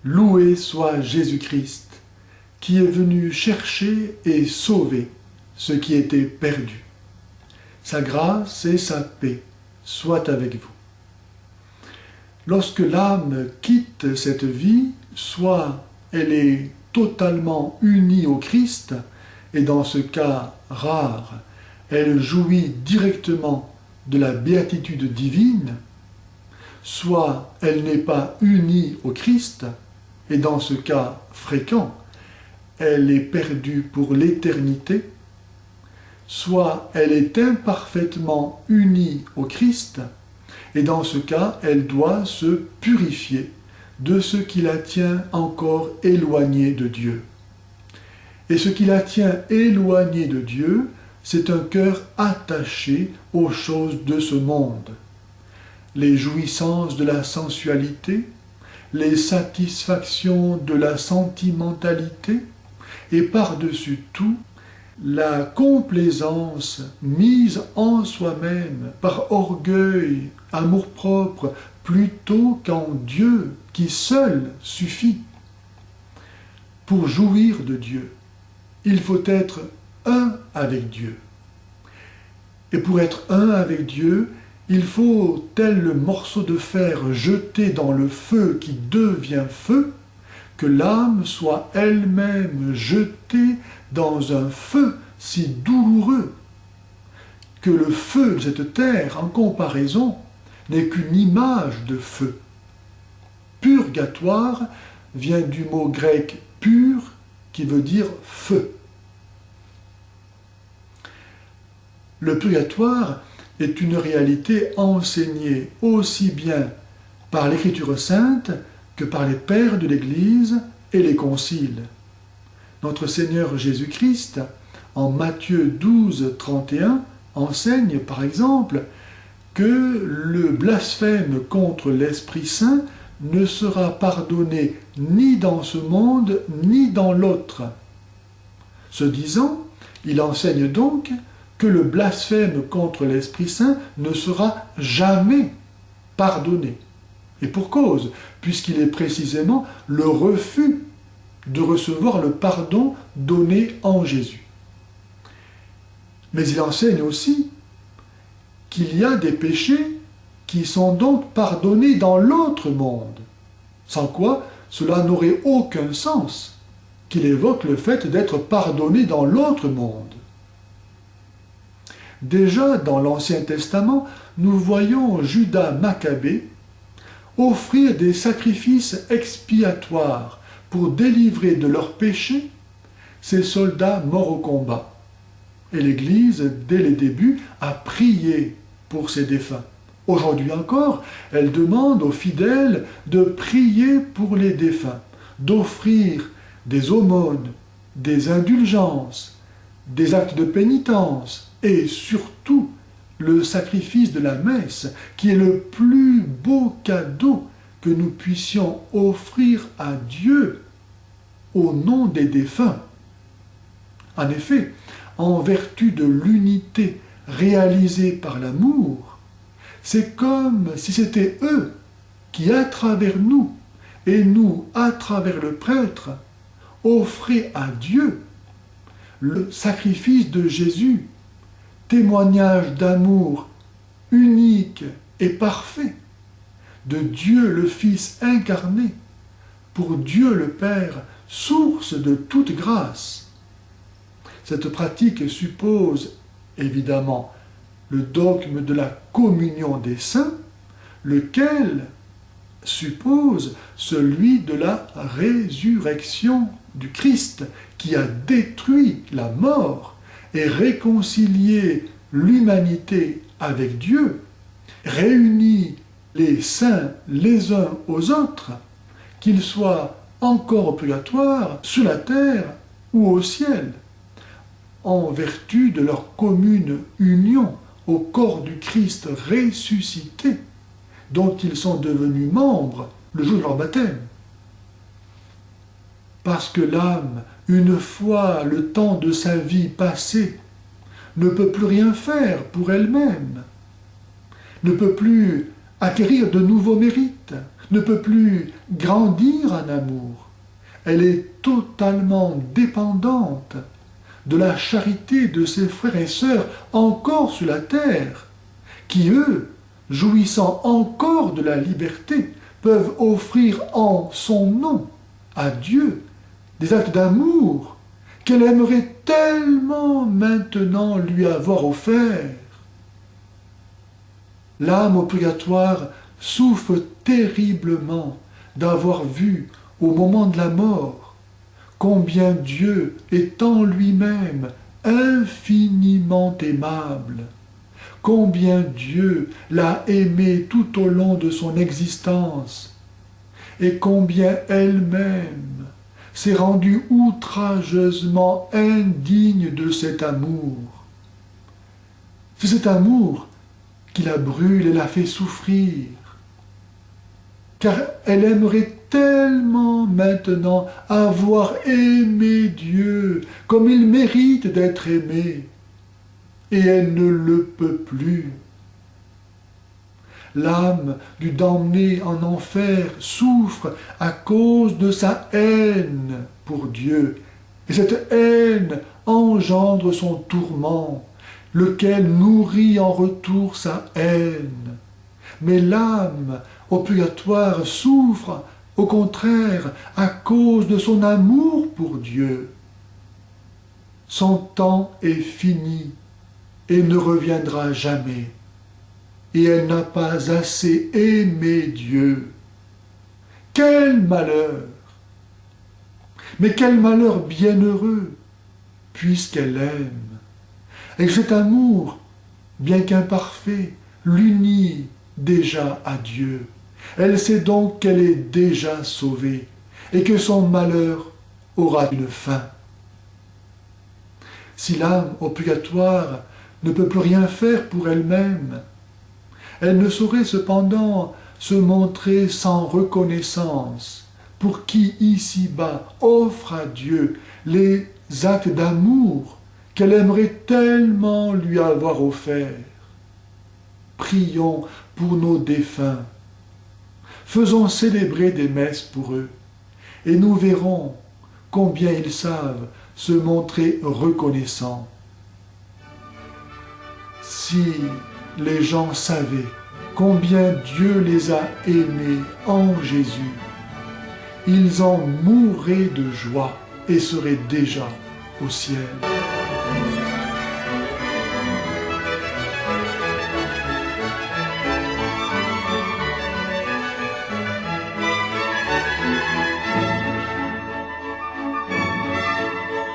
Loué soit Jésus-Christ, qui est venu chercher et sauver ce qui était perdu. Sa grâce et sa paix soient avec vous. Lorsque l'âme quitte cette vie, soit elle est totalement unie au Christ, et dans ce cas rare, elle jouit directement de la béatitude divine, soit elle n'est pas unie au Christ, et dans ce cas fréquent, elle est perdue pour l'éternité, soit elle est imparfaitement unie au Christ, et dans ce cas, elle doit se purifier de ce qui la tient encore éloignée de Dieu. Et ce qui la tient éloignée de Dieu, c'est un cœur attaché aux choses de ce monde. Les jouissances de la sensualité, les satisfactions de la sentimentalité, et par-dessus tout, la complaisance mise en soi-même par orgueil, amour-propre, plutôt qu'en Dieu, qui seul suffit. Pour jouir de Dieu, il faut être un avec Dieu. Et pour être un avec Dieu, il faut, tel le morceau de fer jeté dans le feu qui devient feu, que l'âme soit elle-même jetée dans un feu si douloureux, que le feu de cette terre, en comparaison, n'est qu'une image de feu. Purgatoire vient du mot grec « pur » qui veut dire « feu ». Le purgatoire est une réalité enseignée aussi bien par l'Écriture sainte que par les pères de l'Église et les conciles. Notre Seigneur Jésus-Christ, en Matthieu 12, 31, enseigne par exemple que le blasphème contre l'Esprit Saint ne sera pardonné ni dans ce monde ni dans l'autre. Ce disant, il enseigne donc que le blasphème contre l'Esprit Saint ne sera jamais pardonné. Et pour cause, puisqu'il est précisément le refus de recevoir le pardon donné en Jésus. Mais il enseigne aussi qu'il y a des péchés qui sont donc pardonnés dans l'autre monde, sans quoi cela n'aurait aucun sens qu'il évoque le fait d'être pardonné dans l'autre monde. Déjà dans l'Ancien Testament, nous voyons Judas Maccabée offrir des sacrifices expiatoires pour délivrer de leurs péchés ces soldats morts au combat. Et l'Église, dès les débuts, a prié pour ces défunts. Aujourd'hui encore, elle demande aux fidèles de prier pour les défunts, d'offrir des aumônes, des indulgences, des actes de pénitence et surtout le sacrifice de la messe, qui est le plus beau cadeau que nous puissions offrir à Dieu au nom des défunts. En effet, en vertu de l'unité réalisée par l'amour, c'est comme si c'était eux qui, à travers nous, et nous, à travers le prêtre, offraient à Dieu le sacrifice de Jésus, témoignage d'amour unique et parfait de Dieu le Fils incarné, pour Dieu le Père, source de toute grâce. Cette pratique suppose évidemment le dogme de la communion des saints, lequel suppose celui de la résurrection du Christ, qui a détruit la mort et réconcilié l'humanité avec Dieu, réuni les saints les uns aux autres, qu'ils soient encore au purgatoire, sur la terre ou au ciel, en vertu de leur commune union au corps du Christ ressuscité, dont ils sont devenus membres le jour de leur baptême. Parce que l'âme, une fois le temps de sa vie passé, ne peut plus rien faire pour elle-même, ne peut plus acquérir de nouveaux mérites, ne peut plus grandir en amour. Elle est totalement dépendante de la charité de ses frères et sœurs encore sur la terre, qui eux, jouissant encore de la liberté, peuvent offrir en son nom à Dieu des actes d'amour qu'elle aimerait tellement maintenant lui avoir offerts. L'âme au purgatoire souffre terriblement d'avoir vu, au moment de la mort, combien Dieu est en lui-même infiniment aimable, combien Dieu l'a aimé tout au long de son existence, et combien elle-même s'est rendue outrageusement indigne de cet amour. C'est cet amour qui la brûle et la fait souffrir, car elle aimerait tellement maintenant avoir aimé Dieu comme il mérite d'être aimé, et elle ne le peut plus. L'âme du damné en enfer souffre à cause de sa haine pour Dieu, et cette haine engendre son tourment, lequel nourrit en retour sa haine. Mais l'âme au purgatoire souffre, au contraire, à cause de son amour pour Dieu. Son temps est fini et ne reviendra jamais, et elle n'a pas assez aimé Dieu. Quel malheur! Mais quel malheur bienheureux, puisqu'elle aime, et que cet amour, bien qu'imparfait, l'unit déjà à Dieu. Elle sait donc qu'elle est déjà sauvée et que son malheur aura une fin. Si l'âme au purgatoire ne peut plus rien faire pour elle-même, elle ne saurait cependant se montrer sans reconnaissance pour qui ici-bas offre à Dieu les actes d'amour qu'elle aimerait tellement lui avoir offerts. Prions pour nos défunts. Faisons célébrer des messes pour eux, et nous verrons combien ils savent se montrer reconnaissants. Si les gens savaient combien Dieu les a aimés en Jésus, ils en mourraient de joie et seraient déjà au ciel.